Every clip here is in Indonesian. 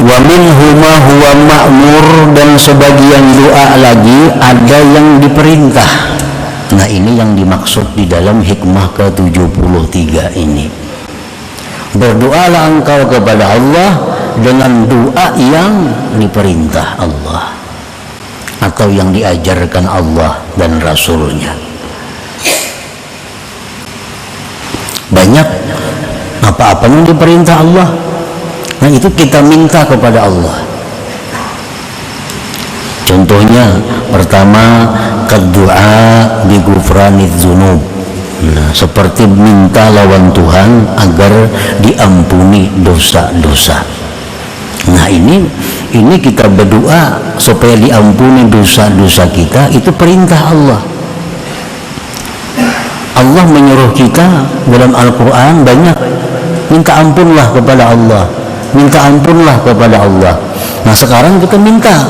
Wa minhu ma huwa ma'mur, dan sebagian doa lagi ada yang diperintah. Nah, ini yang dimaksud di dalam hikmah ke-73 ini. Berdoalah engkau kepada Allah dengan doa yang diperintah Allah atau yang diajarkan Allah dan Rasulnya. Banyak apa-apa yang diperintah Allah, nah itu kita minta kepada Allah. Contohnya pertama, kedua bi ghufraniz dzunub. Nah, seperti minta lawan Tuhan agar diampuni dosa-dosa. Nah, ini kita berdoa supaya diampuni dosa-dosa kita, itu perintah Allah. Allah menyuruh kita dalam Al-Quran banyak, minta ampunlah kepada Allah, minta ampunlah kepada Allah. Nah, sekarang kita minta.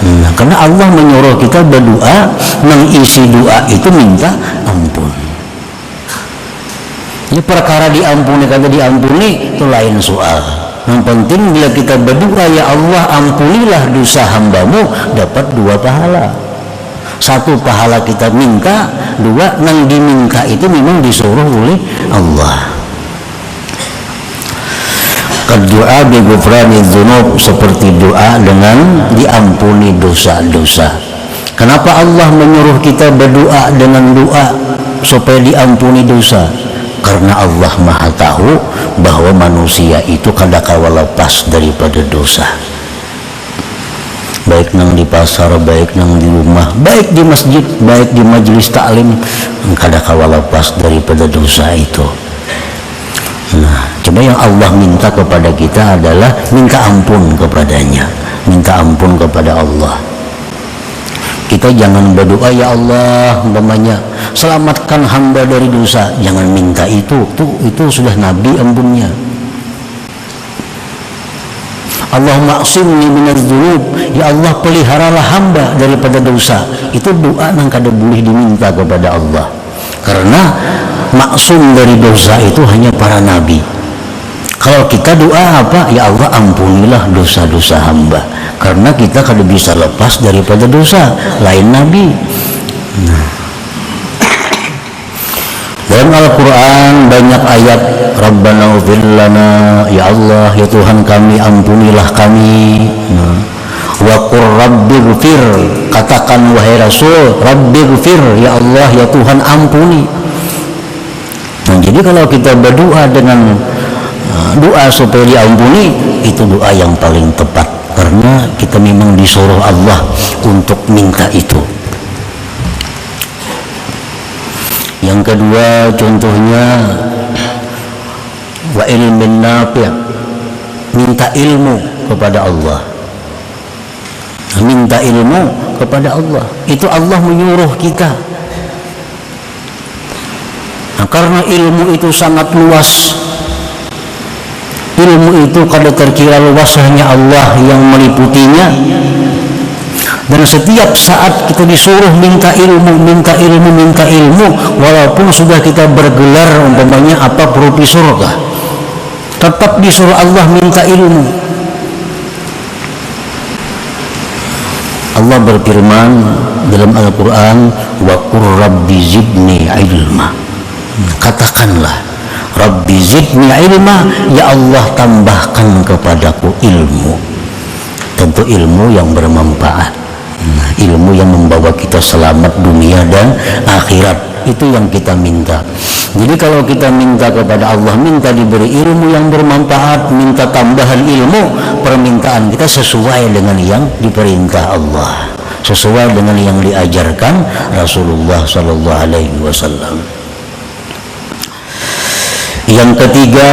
Nah, karena Allah menyuruh kita berdoa, mengisi doa itu minta ampun. Ini perkara diampuni, kata diampuni itu lain soal. Yang penting bila kita berdoa, ya Allah ampunilah dosa hambamu, dapat 2 pahala. 1 pahala kita minta, 2 yang diminta itu memang disuruh oleh Allah. Doa bi ghufraniz dzunub, seperti doa dengan diampuni dosa-dosa. Kenapa Allah menyuruh kita berdoa dengan doa supaya diampuni dosa? Karena Allah Maha tahu bahwa manusia itu kadangkala lepas daripada dosa. Baik nang di pasar, baik nang di rumah, baik di masjid, baik di majelis taklim, kadangkala lepas daripada dosa itu. Nah, coba yang Allah minta kepada kita adalah minta ampun kepadanya, minta ampun kepada Allah. Kita jangan berdoa, ya Allah umpamanya selamatkan hamba dari dosa, jangan minta itu sudah Nabi ampunnya. Allahumma aqsimni minadz dzunub, ya Allah peliharalah hamba daripada dosa. Itu doa yang kada boleh diminta kepada Allah, karena maksum dari dosa itu hanya para nabi. Kalau kita doa apa? Ya Allah ampunilah dosa-dosa hamba, karena kita kada bisa lepas daripada dosa, lain nabi. Nah, dalam Al-Quran banyak ayat Rabbana ighfir lana, ya Allah ya Tuhan kami ampunilah kami. Nah, wa qur rabbighfir, katakan wahai Rasul, rabbighfir, ya Allah ya Tuhan ampuni. Nah, jadi kalau kita berdoa dengan doa supaya diampuni, itu doa yang paling tepat, karena kita memang disuruh Allah untuk minta itu. Yang kedua contohnya wa ilmin nafi', minta ilmu kepada Allah. Minta ilmu kepada Allah, itu Allah menyuruh kita. Nah, karena ilmu itu sangat luas, ilmu itu kada terkira luas, hanya Allah yang meliputinya. Dan setiap saat kita disuruh minta ilmu, minta ilmu, minta ilmu, walaupun sudah kita bergelar umpamanya apa profesor kah, tetap disuruh Allah minta ilmu. Allah berfirman dalam Al-Quran, wa qur rabbi zidni ilma, katakanlah Rabbi zidni ilma, ya Allah tambahkan kepadaku ilmu. Tentu ilmu yang bermanfaat, ilmu yang membawa kita selamat dunia dan akhirat, itu yang kita minta. Jadi kalau kita minta kepada Allah, minta diberi ilmu yang bermanfaat, minta tambahan ilmu, permintaan kita sesuai dengan yang diperintah Allah, sesuai dengan yang diajarkan Rasulullah Sallallahu Alaihi Wasallam. Yang ketiga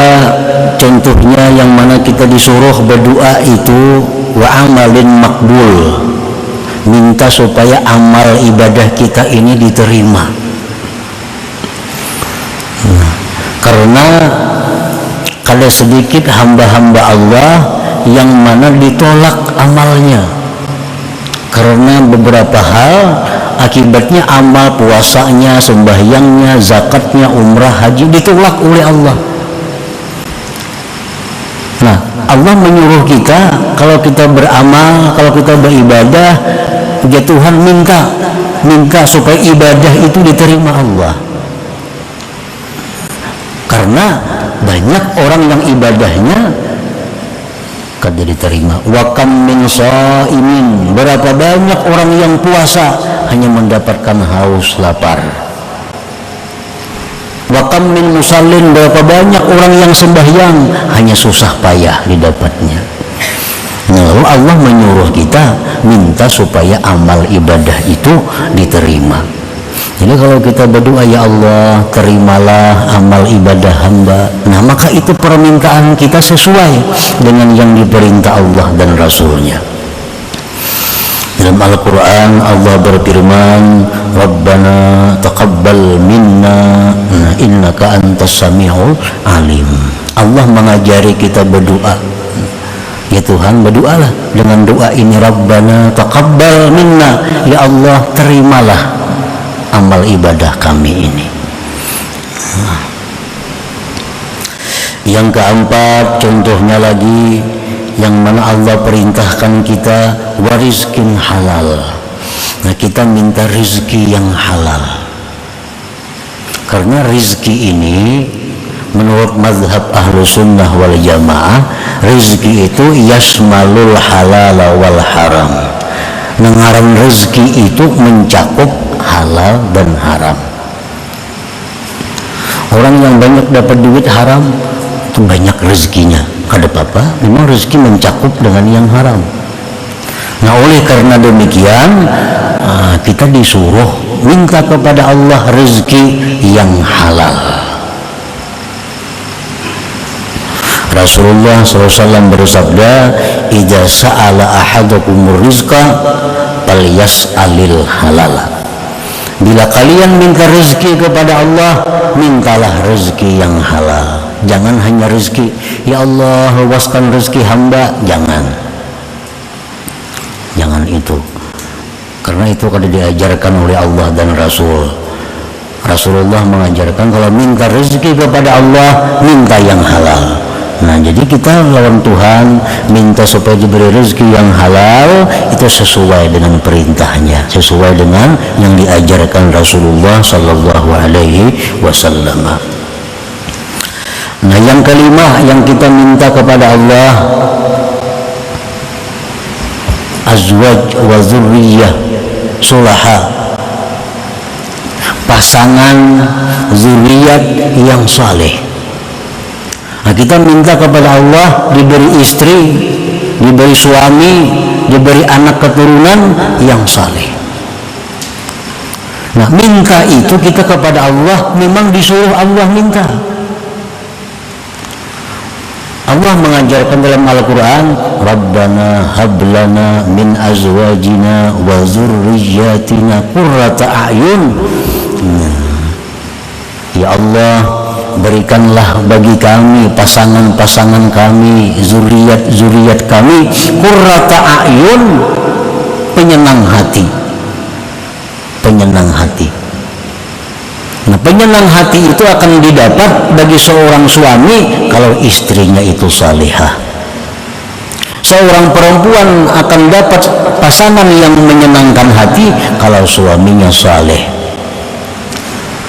contohnya yang mana kita disuruh berdoa itu wa amalin makbul, minta supaya amal ibadah kita ini diterima. Karena kada sedikit hamba-hamba Allah yang mana ditolak amalnya karena beberapa hal. Akibatnya amal puasanya, sembahyangnya, zakatnya, umrah, haji ditolak oleh Allah. Nah, Allah menyuruh kita kalau kita beramal, kalau kita beribadah, ya Tuhan minta supaya ibadah itu diterima Allah. Karena banyak orang yang ibadahnya kada diterima. Wa kam min shaimin, berapa banyak orang yang puasa hanya mendapatkan haus lapar. Wa kam min musallin, berapa banyak orang yang sembahyang hanya susah payah didapatnya. Lalu Allah menyuruh kita minta supaya amal ibadah itu diterima. Jadi kalau kita berdoa, ya Allah terimalah amal ibadah hamba, nah maka itu permintaan kita sesuai dengan yang diperintah Allah dan Rasulnya. Dalam Al-Quran Allah berfirman, Rabbana taqabbal minna innaka antas sami'ul alim. Allah mengajari kita berdoa. Ya Tuhan, berdoalah dengan doa ini, Rabbana taqabbal minna, ya Allah terimalah amal ibadah kami ini. Yang keempat, contohnya lagi yang mana Allah perintahkan kita warizkin halal. Nah, kita minta rizki yang halal, karena rizki ini menurut mazhab ahlu sunnah wal jamaah, rizki itu yasmalul halal wal haram. Ngaran rizki itu mencakup halal dan haram. Orang yang banyak dapat duit haram itu banyak rezekinya, kada apa-apa, memang rezeki mencakup dengan yang haram. Nah, oleh karena demikian kita disuruh minta kepada Allah rezeki yang halal. Rasulullah SAW bersabda, idza sa'ala ahadukumur rizqa falyas'alil halal. Bila kalian minta rezeki kepada Allah, mintalah rezeki yang halal. Jangan hanya rezeki, ya Allah luaskan rezeki hamba, jangan itu, karena itu kada diajarkan oleh Allah dan Rasul. Rasulullah mengajarkan kalau minta rezeki kepada Allah, minta yang halal. Nah, jadi kita lawan Tuhan minta supaya diberi rezeki yang halal, itu sesuai dengan perintahnya, sesuai dengan yang diajarkan Rasulullah Sallallahu Alaihi Wasallam. Nah, yang kelima yang kita minta kepada Allah, azwaj wa zurriyah sulaha, pasangan zuriat yang saleh. Nah, kita minta kepada Allah diberi istri, diberi suami, diberi anak keturunan yang saleh. Nah, minta itu kita kepada Allah memang disuruh Allah minta. Allah mengajarkan dalam Al-Quran, Rabbana hablana min azwajina wa zurriyatina qurrata a'yun. Ya Allah, berikanlah bagi kami pasangan-pasangan kami, zuriat kami, qurrata a'yun, penyenang hati. Nah, penyenang hati itu akan didapat bagi seorang suami kalau istrinya itu salihah. Seorang perempuan akan dapat pasangan yang menyenangkan hati kalau suaminya saleh.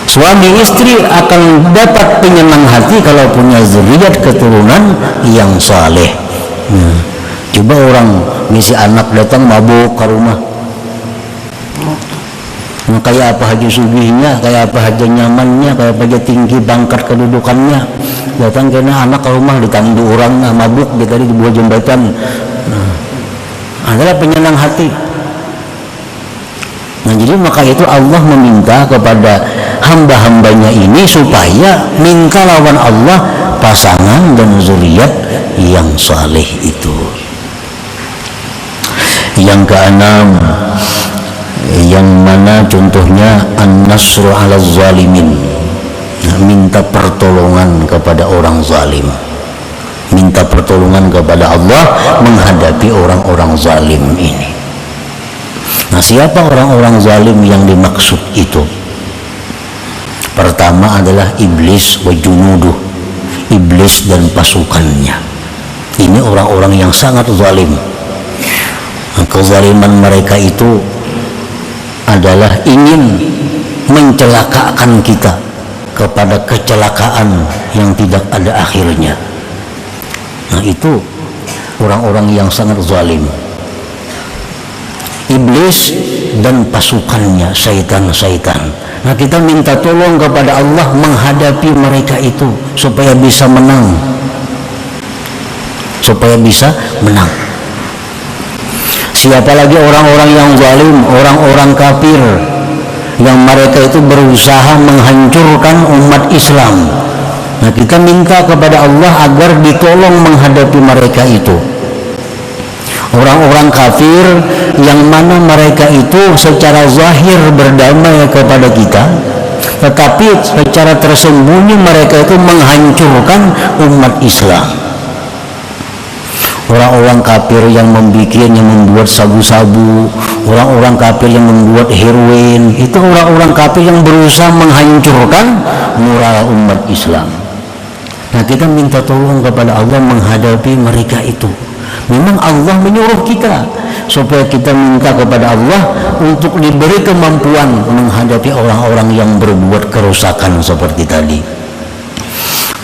Suami istri akan dapat penyenang hati kalau punya zuriat keturunan yang saleh. Coba orang ngisi anak datang mabuk ke rumah, kayak apa aja sugihnya, kayak apa aja nyamannya, kayak apa aja tinggi bangkat kedudukannya, datang kena anak ke rumah ditandu orang mabuk di tadi di bawah jembatan, adalah penyenang hati. Nah, jadi maka itu Allah meminta kepada hamba-hambanya ini supaya minta lawan Allah pasangan dan zuriat yang saleh itu. Yang keenam, yang mana contohnya an-nasru 'ala zalimin, minta pertolongan kepada orang zalim, minta pertolongan kepada Allah menghadapi orang-orang zalim ini. Nah, siapa orang-orang zalim yang dimaksud itu? Pertama adalah iblis wa junuduh, iblis dan pasukannya. Ini orang-orang yang sangat zalim. Kezaliman mereka itu adalah ingin mencelakakan kita kepada kecelakaan yang tidak ada akhirnya. Nah, itu orang-orang yang sangat zalim. Iblis dan pasukannya, syaitan-syaitan. Nah, kita minta tolong kepada Allah menghadapi mereka itu supaya bisa menang. Siapa lagi orang-orang yang zalim, orang-orang kafir yang mereka itu berusaha menghancurkan umat Islam. Nah, kita minta kepada Allah agar ditolong menghadapi mereka itu. Orang-orang kafir yang mana mereka itu secara zahir berdamai kepada kita, tetapi secara tersembunyi mereka itu menghancurkan umat Islam. Orang-orang kafir yang membuat sabu-sabu, orang-orang kafir yang membuat heroin, itu orang-orang kafir yang berusaha menghancurkan moral umat Islam. Nah, kita minta tolong kepada Allah menghadapi mereka itu. Memang Allah menyuruh kita supaya kita minta kepada Allah untuk diberi kemampuan menghadapi orang-orang yang berbuat kerusakan seperti tadi.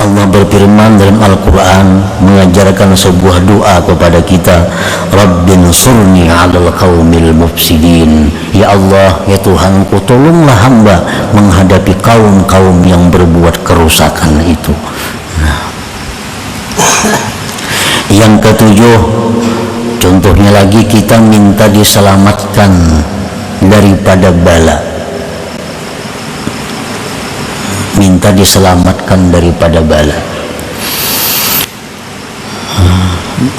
Allah berfirman dalam Al-Quran, mengajarkan sebuah doa kepada kita, Rabbin surni 'alal qaumil mufsidin. Ya Allah, ya Tuhanku, tolonglah hamba menghadapi kaum-kaum yang berbuat kerusakan itu. Nah, yang ketujuh, contohnya lagi, kita minta diselamatkan daripada bala. Minta diselamatkan daripada bala.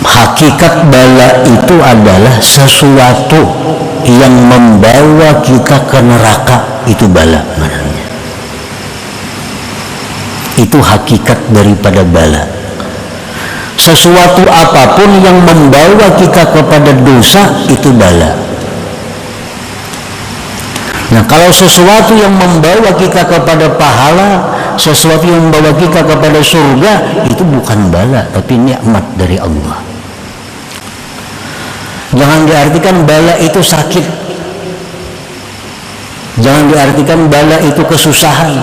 Hakikat bala itu adalah sesuatu yang membawa kita ke neraka, itu bala namanya. Itu hakikat daripada bala. Sesuatu apapun yang membawa kita kepada dosa, itu bala. Nah, kalau sesuatu yang membawa kita kepada pahala, sesuatu yang membawa kita kepada surga, itu bukan bala, tapi nikmat dari Allah. Jangan diartikan bala itu sakit. Jangan diartikan bala itu kesusahan.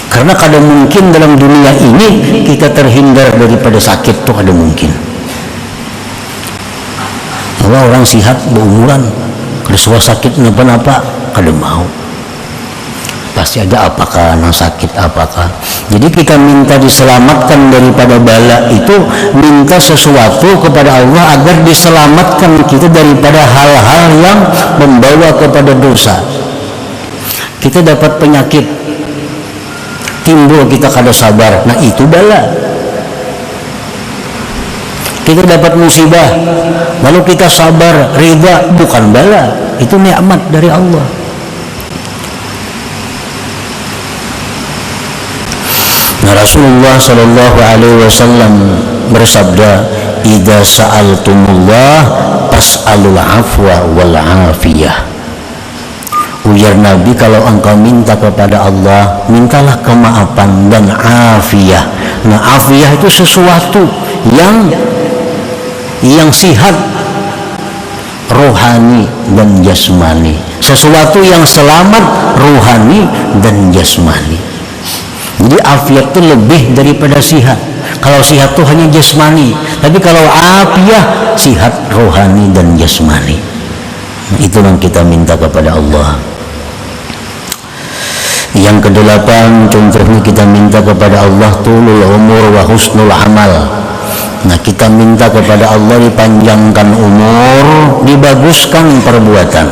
Karena kadang mungkin dalam dunia ini kita terhindar daripada sakit, tuh ada mungkin. Kalau orang sihat berumuran, kalau suara sakit kenapa-napa, kadang mau. Pasti ada apakah, nah sakit apakah. Jadi kita minta diselamatkan daripada bala itu, minta sesuatu kepada Allah agar diselamatkan kita daripada hal-hal yang membawa kepada dosa. Kita dapat penyakit, timbul kita kada sabar, nah itu bala. Kita dapat musibah, lalu kita sabar, ridha, bukan bala, itu nikmat dari Allah. Nah, Rasulullah Shallallahu Alaihi Wasallam bersabda, "Idza sa'altumullah fas'alul afwa wal afiyah." Ujar Nabi, kalau engkau minta kepada Allah, mintalah kemaafan dan afiyah. Nah, afiyah itu sesuatu yang sihat rohani dan jasmani, sesuatu yang selamat rohani dan jasmani. Jadi afiat itu lebih daripada sihat. Kalau sihat itu hanya jasmani, tapi kalau afiyah sihat rohani dan jasmani. Itu yang kita minta kepada Allah. Yang kedelapan, contohnya kita minta kepada Allah tulul umur wa husnul amal. Nah, kita minta kepada Allah dipanjangkan umur, dibaguskan perbuatan,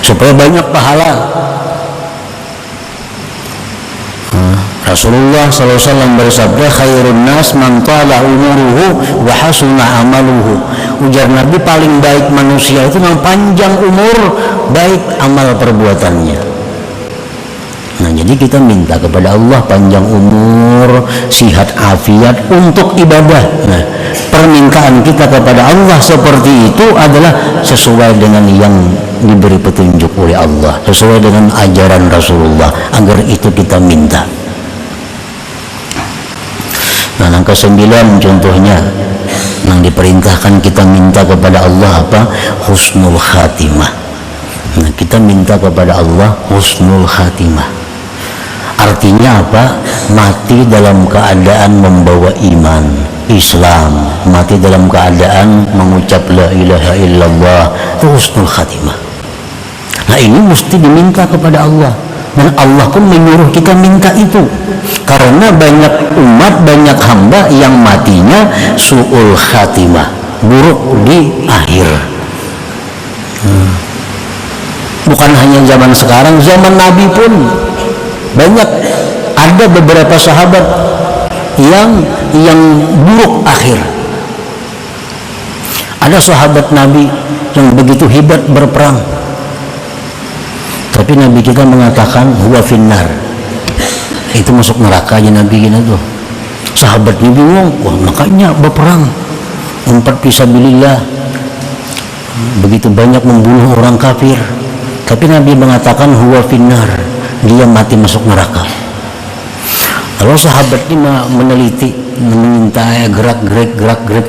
supaya banyak pahala. Rasulullah SAW bersabda, khairun nas man tala umuruhu wa hasuna amaluhu. Ujar Nabi, paling baik manusia itu yang panjang umur, baik amal perbuatannya. Nah, jadi kita minta kepada Allah panjang umur, sihat afiat untuk ibadah. Nah, permintaan kita kepada Allah seperti itu adalah sesuai dengan yang diberi petunjuk oleh Allah, sesuai dengan ajaran Rasulullah, agar itu kita minta. Nah, yang ke-9 contohnya yang diperintahkan kita minta kepada Allah apa? Husnul khatimah. Nah, kita minta kepada Allah husnul khatimah. Artinya apa? Mati dalam keadaan membawa iman Islam, mati dalam keadaan mengucap la ilaha illallah, itu husnul khatimah. Nah, ini mesti diminta kepada Allah, dan Allah pun menyuruh kita minta itu, karena banyak umat, banyak hamba yang matinya su'ul khatimah, buruk di akhir. Bukan hanya zaman sekarang, zaman Nabi pun banyak, ada beberapa sahabat yang buruk akhir. Ada sahabat Nabi yang begitu hebat berperang, tapi Nabi kita mengatakan huwa finnar, itu masuk neraka aja Nabi kita tuh. Sahabatnya bingung, wah makanya berperang umpat fisabilillah, begitu banyak membunuh orang kafir, tapi Nabi mengatakan huwa finnar, dia mati masuk neraka. Lalu sahabat ini meneliti, mengintai gerak-gerik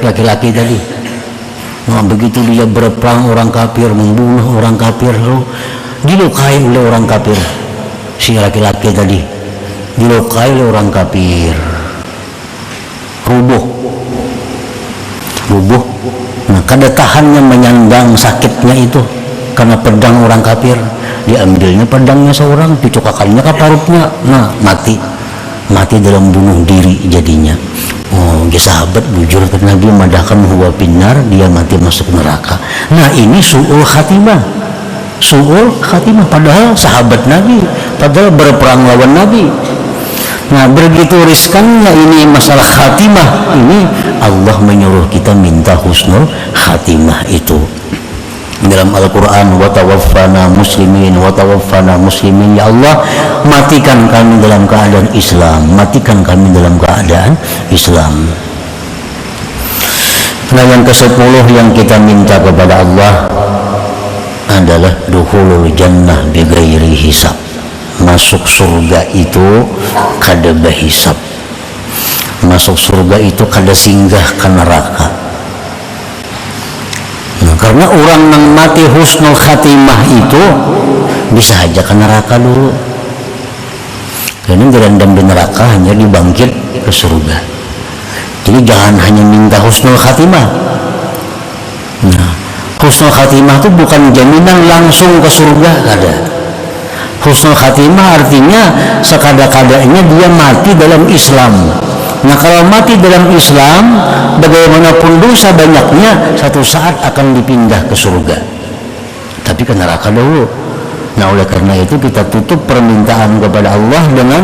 laki-laki tadi. Nah, begitu dia berperang orang kafir, membunuh orang kafir, lalu dilukai oleh orang kafir. Si laki-laki tadi dilukai oleh orang kafir, rubuh. Nah, kada tahannya menyandang sakitnya itu karena pedang orang kafir. Diambilnya pedangnya seorang, dicokakannya ke parutnya, nah mati dalam bunuh diri jadinya. Oh, sahabat bujur ke Nabi madahkan huwa pinnar, dia mati masuk neraka. Nah, ini su'ul khatimah, padahal sahabat Nabi, padahal berperang lawan Nabi. Nah, begitu riskannya ini masalah khatimah ini, Allah menyuruh kita minta husnul khatimah itu. Dalam Al-Quran, wa tawaffana muslimin, ya Allah matikan kami dalam keadaan Islam, matikan kami dalam keadaan Islam. Nah, yang ke-10 yang kita minta kepada Allah adalah dukhulul jannah bighairi hisab, masuk surga itu kada berhisab, masuk surga itu kada singgah ke neraka. Karena orang yang mati husnul khatimah itu bisa aja ke neraka dulu, karena direndam di neraka hanya dibangkit ke surga. Jadi jangan hanya minta husnul khatimah. Nah, husnul khatimah itu bukan jaminan langsung ke surga, ada. Husnul khatimah artinya sekada-kadanya dia mati dalam Islam. Nah, kalau mati dalam Islam, bagaimanapun dosa banyaknya, satu saat akan dipindah ke surga, tapi ke neraka dulu. Nah, oleh karena itu kita tutup permintaan kepada Allah dengan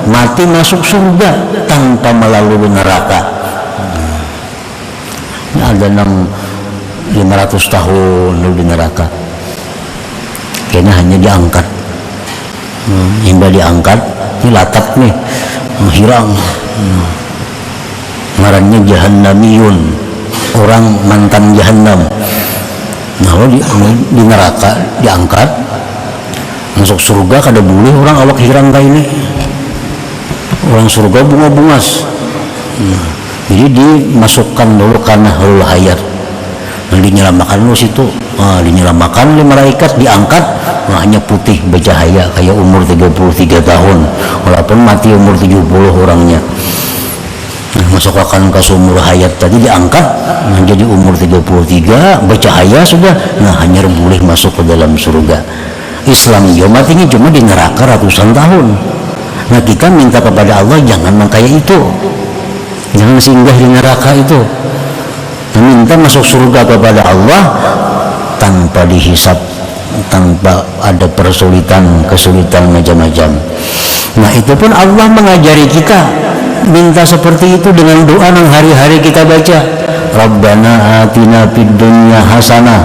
mati masuk surga tanpa melalui neraka. Nah, ada 500 tahun di neraka, kayaknya hanya diangkat. Hingga diangkat, ini latap nih, hilang. Ngarannya jahannamiyun, orang mantan jahannam. Nah, di neraka diangkat masuk surga, kada boleh orang awak hirang kayak ini. Orang surga bunga-bungas. Jadi dimasukkan dulu karena halul hayat, dinyelamakan dulu situ. Dinyelamakan oleh malaikat, diangkat, hanya putih bercahaya kayak umur 33 tahun, walaupun mati umur 70 orangnya. Masuk akan ke sumur hayat tadi diangkat, jadi umur 33 bercahaya sudah. Nah, hanya boleh masuk ke dalam surga. Islam dia matinya cuma di neraka ratusan tahun. Nah, kita minta kepada Allah jangan kayak itu, jangan singgah di neraka itu. Nah, minta masuk surga kepada Allah tanpa dihisap, tanpa ada kesulitan macam-macam. Nah, itu pun Allah mengajari kita minta seperti itu dengan doa yang hari-hari kita baca. Rabbana atina fid dunya hasanah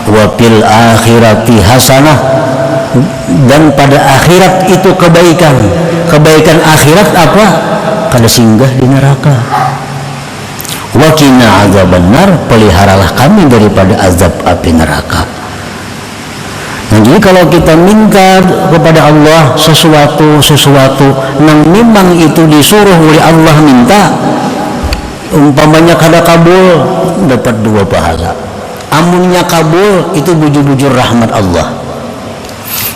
wa fil akhirati hasanah. Dan pada akhirat itu kebaikan. Kebaikan akhirat apa? Kada singgah di neraka. Wa qina azabannar, peliharalah kami daripada azab api neraka. Nah, jadi kalau kita minta kepada Allah sesuatu yang memang itu disuruh oleh Allah minta, umpamanya kada kabul dapat 2 pahala, amunnya kabul itu bujur-bujur rahmat Allah.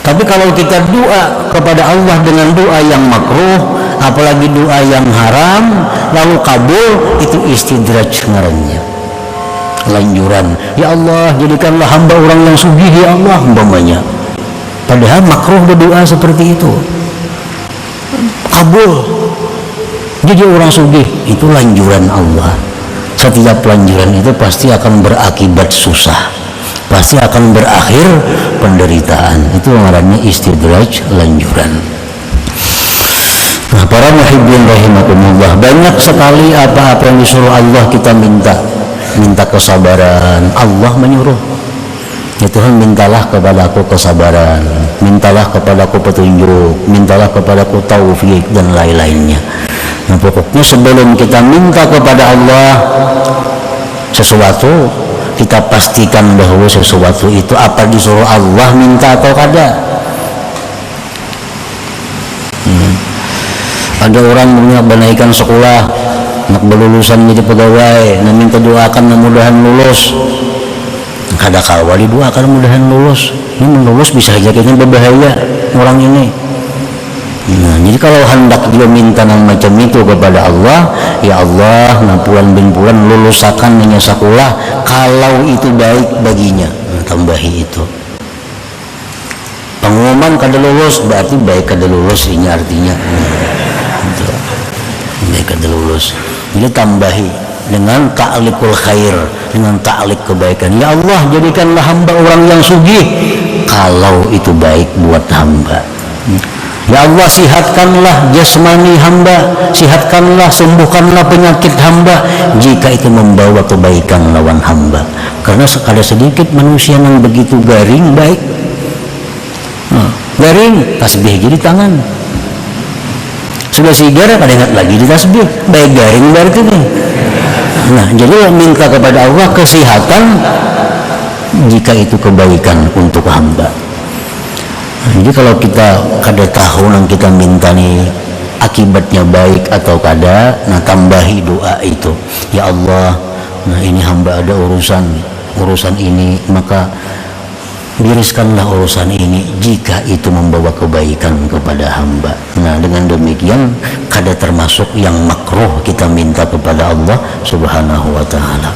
Tapi kalau kita doa kepada Allah dengan doa yang makruh, apalagi doa yang haram, lalu kabul, itu istidraj ngarannya, lanjuran. Ya Allah, jadikanlah hamba orang yang sugih ya Allah, umpamanya. Padahal makruh berdoa seperti itu. Kabul, jadi orang sugih, itu lanjuran Allah. Setiap lanjuran itu pasti akan berakibat susah, pasti akan berakhir penderitaan. Itu ngarannya istidraj, lanjuran. Nah, para muhibbin rahimakumullah, banyak sekali apa-apa yang disuruh Allah kita minta kesabaran. Allah menyuruh, ya Tuhan, mintalah kepadaku kesabaran, mintalah kepadaku petunjuk, mintalah kepadaku taufik dan lain-lainnya. Nah, pokoknya sebelum kita minta kepada Allah sesuatu, kita pastikan bahwa sesuatu itu apa disuruh Allah minta atau kada. Ada orang punya benaikan sekolah, nak berlulusan jadi pegawai, nah minta doakan mudah-mudahan lulus. Kada kawa didoakan mudah-mudahan lulus. Ini lulus bisa saja kayaknya berbahaya orang ini. Nah, jadi kalau hendak dia minta yang macam itu kepada Allah, ya Allah, nah pulan bin pulan lulusakan hanya sekolah, kalau itu baik baginya, nah, tambahi itu. Pengumuman kada lulus berarti baik kada lulus, ini artinya. Baik kada lulus. Jadi tambahi dengan ta'liqul khair, dengan ta'liq kebaikan. Ya Allah, jadikanlah hamba orang yang sugih kalau itu baik buat hamba. Ya Allah, sihatkanlah jasmani hamba, sihatkanlah, sembuhkanlah penyakit hamba jika itu membawa kebaikan lawan hamba. Karena sekali sedikit manusia yang begitu garing baik. Garing, tasbih jadi tangan. Sudah sigara kada ingat lagi di tasbih, baik garing berarti nih. Nah, jadi minta kepada Allah kesehatan jika itu kebaikan untuk hamba. Jadi kalau kita kada tahu yang kita minta nih akibatnya baik atau kada, nah tambahi doa itu. Ya Allah, nah ini hamba ada urusan ini, maka bereskanlah urusan ini jika itu membawa kebaikan kepada hamba. Nah, dengan demikian kada termasuk yang makruh kita minta kepada Allah Subhanahu wa ta'ala.